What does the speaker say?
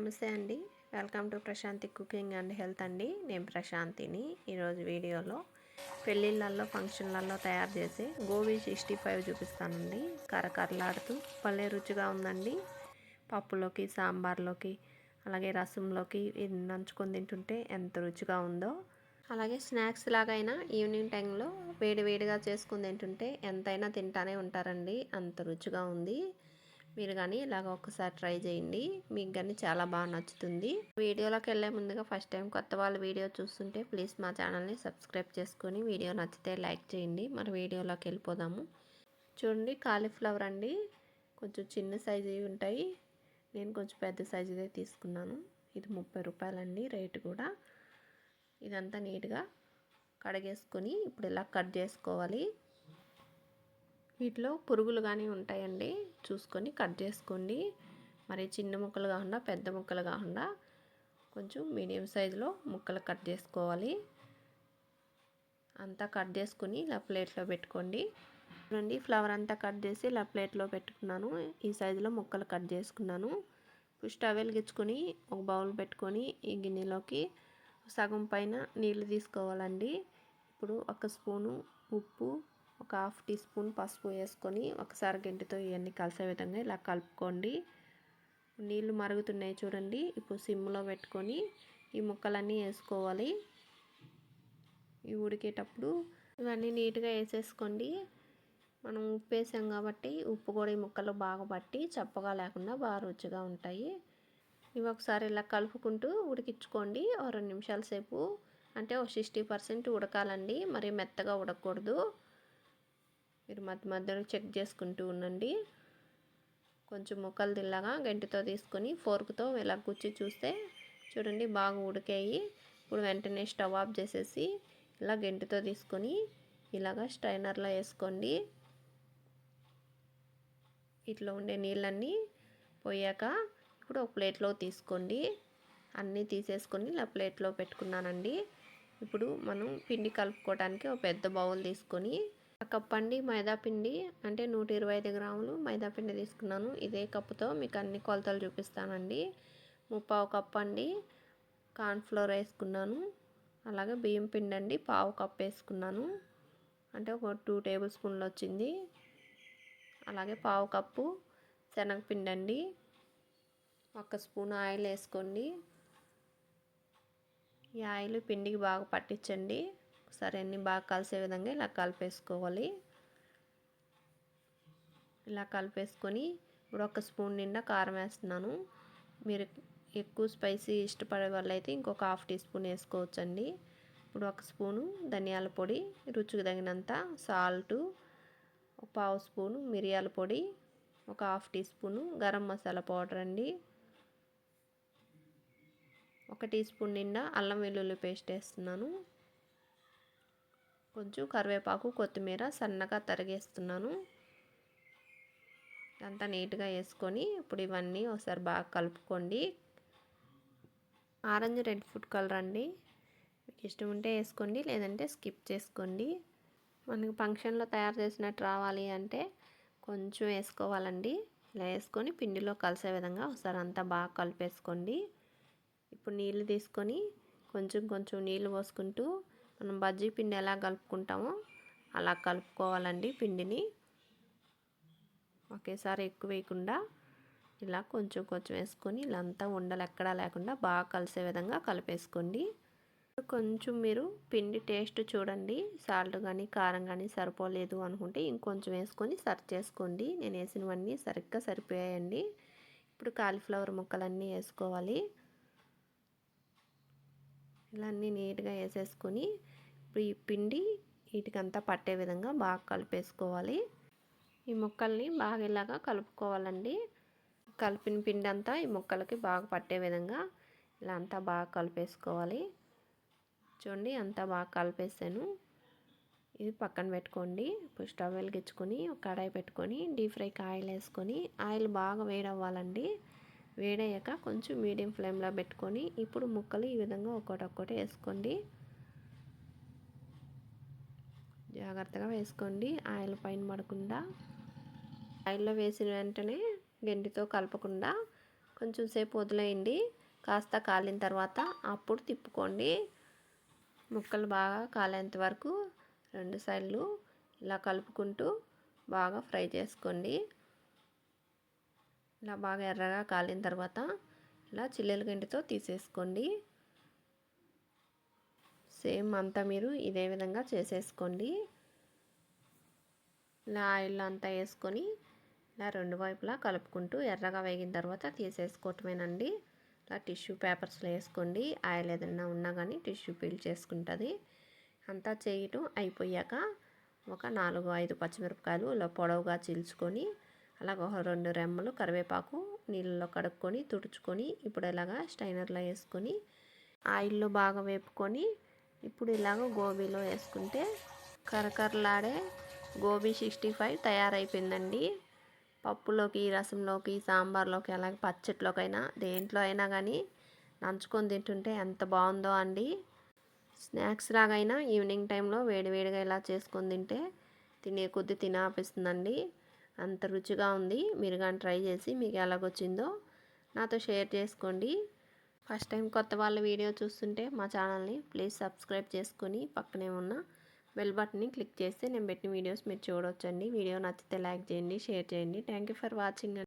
నమస్తే అండి. Welcome to Prashanti cooking and health అండి. నేను ప్రశాంతిని. ఈరోజు వీడియోలో పెళ్ళిళ్ళల్లో ఫంక్షన్లలో తయారు చేసే గోబీ 65 చూపిస్తానండి. కరకరలాడుతూ భలే రుచిగా ఉందండి. పప్పులోకి, సాంబార్లోకి, అలాగే రసంలోకి ఇది నంచుకొని తింటుంటే ఎంత రుచిగా ఉందో. అలాగే స్నాక్స్ లాగైనా ఈవినింగ్ టైంలో వేడివేడిగా చేసుకొని తింటుంటే ఎంతైనా తింటానే ఉంటారండి. అంత రుచిగా ఉంది. మీరు కానీ ఇలాగ ఒకసారి ట్రై చేయండి. మీకు కానీ చాలా బాగా నచ్చుతుంది. వీడియోలోకి వెళ్ళే ముందుగా ఫస్ట్ టైం కొత్త వాళ్ళు వీడియో చూస్తుంటే ప్లీజ్ మా ఛానల్ని సబ్స్క్రైబ్ చేసుకొని వీడియో నచ్చితే లైక్ చేయండి. మరి వీడియోలోకి వెళ్ళిపోదాము. చూడండి, కాలీఫ్లవర్ అండి. కొంచెం చిన్న సైజు ఉంటాయి. నేను కొంచెం పెద్ద సైజుదే తీసుకున్నాను. ఇది 30 రూపాయలండి రేటు కూడా. ఇదంతా నీట్గా కడిగేసుకొని ఇప్పుడు ఇలా కట్ చేసుకోవాలి. వీటిలో పురుగులు కానీ ఉంటాయండి, చూసుకొని కట్ చేసుకోండి. మరి చిన్న ముక్కలు కాకుండా పెద్ద ముక్కలు కాకుండా కొంచెం మీడియం సైజులో ముక్కలు కట్ చేసుకోవాలి. అంతా కట్ చేసుకుని ఇలా ప్లేట్లో పెట్టుకోండి. చూడండి, ఫ్లవర్ అంతా కట్ చేసి ఇలా ప్లేట్లో పెట్టుకున్నాను. ఈ సైజులో ముక్కలు కట్ చేసుకున్నాను. ఇప్పుడు స్టవ్ వెలిగించుకొని ఒక బౌల్ పెట్టుకొని ఈ గిన్నెలోకి సగం పైన నీళ్ళు తీసుకోవాలండి. ఇప్పుడు 1 స్పూను ఉప్పు, ఒక 1/2 టీ స్పూన్ పసుపు వేసుకొని ఒకసారి గంటితో ఇవన్నీ కలిసే విధంగా ఇలా కలుపుకోండి. నీళ్ళు మరుగుతున్నాయి చూడండి. ఇప్పుడు సిమ్లో పెట్టుకొని ఈ ముక్కలన్నీ వేసుకోవాలి. ఇవి ఉడికేటప్పుడు ఇవన్నీ నీట్గా వేసేసుకోండి. మనం ఉప్పు వేసాం కాబట్టి ఉప్పు కూడా ఈ ముక్కలు బాగా పట్టి చప్పగా లేకుండా బాగా రుచిగా ఉంటాయి. ఇవి ఒకసారి ఇలా కలుపుకుంటూ ఉడికించుకోండి. 2 నిమిషాల సేపు, అంటే 60% ఉడకాలండి. మరి మెత్తగా ఉడకకూడదు. మీరు మధ్య మధ్యలో చెక్ చేసుకుంటూ ఉండండి. కొంచెం ముక్కలు తిల్లగా గంటితో తీసుకొని ఫోర్క్తో ఇలా గుచ్చి చూస్తే చూడండి బాగా ఉడికాయి. ఇప్పుడు వెంటనే స్టవ్ ఆఫ్ చేసేసి ఇలా గంటితో తీసుకొని ఇలాగా స్ట్రైనర్లో వేసుకోండి. ఇట్లా ఉండే నీళ్ళన్నీ పోయాక ఇప్పుడు ఒక ప్లేట్లో తీసుకోండి. అన్నీ తీసేసుకొని ఇలా ప్లేట్లో పెట్టుకున్నానండి. ఇప్పుడు మనం పిండి కలుపుకోవడానికి ఒక పెద్ద బౌల్ తీసుకొని కప్ అండి మైదా పిండి, అంటే 125 గ్రాములు మైదా పిండి తీసుకున్నాను. ఇదే కప్పుతో మీకు అన్ని కొలతలు చూపిస్తానండి. 3/4 కప్ అండి కార్న్ఫ్లోర్ వేసుకున్నాను. అలాగే బియ్యం పిండి అండి 1/2 కప్ వేసుకున్నాను, అంటే ఒక 2 టేబుల్ స్పూన్లు వచ్చింది. అలాగే 1/2 కప్పు శనగపిండి అండి. 1 స్పూన్ ఆయిల్ వేసుకోండి. ఈ ఆయిల్ పిండికి బాగా పట్టించండి. ఒకసారి అన్నీ బాగా కలిసే విధంగా ఇలా కలిపేసుకోవాలి. ఇలా కలిపేసుకొని ఇప్పుడు 1 స్పూన్ నిండా కారం వేస్తున్నాను. మీరు ఎక్కువ స్పైసీ ఇష్టపడే వాళ్ళైతే ఇంకొక 1/2 టీ స్పూన్ వేసుకోవచ్చండి. ఇప్పుడు 1 స్పూను ధనియాల పొడి, రుచికి తగినంత సాల్టు, 1/2 స్పూను మిరియాల పొడి, ఒక 1/2 teaspoon garam masala powder అండి, 1 టీ స్పూన్ నిండా అల్లం వెల్లుల్లి పేస్ట్ వేస్తున్నాను. కొంచెం కరివేపాకు, కొత్తిమీర సన్నగా తరిగేస్తున్నాను. అంతా నీట్గా వేసుకొని ఇప్పుడు ఇవన్నీ ఒకసారి బాగా కలుపుకోండి. ఆరెంజ్ రెడ్ ఫుడ్ కలర్ అండి, మీకు ఇష్టం ఉంటే వేసుకోండి, లేదంటే స్కిప్ చేసుకోండి. మనకి ఫంక్షన్లో తయారు చేసినట్టు రావాలి అంటే కొంచెం వేసుకోవాలండి. ఇలా వేసుకొని పిండిలో కలిసే విధంగా ఒకసారి అంతా బాగా కలిపేసుకోండి. ఇప్పుడు నీళ్ళు తీసుకొని కొంచెం కొంచెం నీళ్ళు పోసుకుంటూ మనం బజ్జీ పిండి ఎలా కలుపుకుంటామో అలా కలుపుకోవాలండి. పిండిని ఒకేసారి ఎక్కువ వేయకుండా ఇలా కొంచెం కొంచెం వేసుకొని ఇలా అంతా ఉండలు ఎక్కడా లేకుండా బాగా కలిసే విధంగా కలిపేసుకోండి. కొంచెం మీరు పిండి టేస్ట్ చూడండి, సాల్ట్ కానీ కారం కానీ సరిపోలేదు అనుకుంటే ఇంకొంచెం వేసుకొని సర్వ్ చేసుకోండి. నేను వేసినవన్నీ సరిగ్గా సరిపోయాయండి. ఇప్పుడు కాలీఫ్లవర్ ముక్కలన్నీ వేసుకోవాలి. ఇలా అన్నీ నీట్గా వేసేసుకొని ఇప్పుడు ఈ పిండి వీటికంతా పట్టే విధంగా బాగా కలిపేసుకోవాలి. ఈ ముక్కల్ని బాగా ఇలాగా కలుపుకోవాలండి. కలిపిన పిండి అంతా ఈ ముక్కలకి బాగా పట్టే విధంగా ఇలా అంతా బాగా కలిపేసుకోవాలి. చూడండి అంతా బాగా కలిపేసాను. ఇది పక్కన పెట్టుకోండి. ఇప్పుడు స్టవ్ వెలిగించుకొని ఒక కడాయి పెట్టుకొని డీప్ ఫ్రైకి ఆయిల్ వేసుకొని ఆయిల్ బాగా వేడవ్వాలండి. వేడయ్యాక కొంచెం మీడియం ఫ్లేమ్లో పెట్టుకొని ఇప్పుడు ముక్కలు ఈ విధంగా ఒక్కొక్కటి వేసుకోండి. జాగ్రత్తగా వేసుకోండి, ఆయిల్ పైన పడకుండా. ఆయిల్లో వేసిన వెంటనే గంటితో కలపకుండా కొంచెం సేపు వదిలేయండి. కాస్త కాలిన తర్వాత అప్పుడు తిప్పుకోండి. ముక్కలు బాగా కాలేంత వరకు 2 సైడ్లు ఇలా కలుపుకుంటూ బాగా ఫ్రై చేసుకోండి. ఇలా బాగా ఎర్రగా కాలిన తర్వాత ఇలా చిల్లుల గంటితో తీసేసుకోండి. సేమ్ అంతా మీరు ఇదే విధంగా చేసేసుకోండి. ఇలా ఆయిల్ అంతా వేసుకొని ఇలా 2 వైపులా కలుపుకుంటూ ఎర్రగా వేగిన తర్వాత తీసేసుకోవటమేనండి. ఇలా టిష్యూ పేపర్స్లో వేసుకోండి. ఆయిల్ ఏదైనా ఉన్నా కానీ టిష్యూ పీల్ చేసుకుంటుంది. అంతా చేయటం అయిపోయాక ఒక 4-5 పచ్చిమిరపకాయలు ఇలా పొడవుగా చీల్చుకొని అలాగ ఒక 2 రెమ్మలు కరివేపాకు నీళ్ళలో కడుక్కొని తుడుచుకొని ఇప్పుడు ఇలాగా స్టైనర్లో వేసుకొని ఆయిల్లో బాగా వేపుకొని ఇప్పుడు ఇలాగ గోబీలో వేసుకుంటే కరకరలాడే గోబీ 65 తయారైపోయిందండి. పప్పులోకి, రసంలోకి, సాంబార్లోకి, అలాగే పచ్చట్లోకైనా దేంట్లో అయినా కానీ నంచుకొని తింటుంటే ఎంత బాగుందో అండి. స్నాక్స్ లాగైనా ఈవినింగ్ టైంలో వేడివేడిగా ఇలా చేసుకొని తింటే తినే కొద్దీ తినాలనిపిస్తుందండి. అంత రుచిగా ఉంది. మీరు కానీ ట్రై చేసి మీకు ఎలాగొచ్చిందో నాతో షేర్ చేసుకోండి. ఫస్ట్ టైం కొత్త వాళ్ళ వీడియో చూస్తుంటే మా ఛానల్ని ప్లీజ్ సబ్స్క్రైబ్ చేసుకొని పక్కనే ఉన్న బెల్ బటన్ని క్లిక్ చేస్తే నేను పెట్టిన వీడియోస్ మీరు చూడవచ్చండి. వీడియో నచ్చితే లైక్ చేయండి, షేర్ చేయండి. Thank you for watching.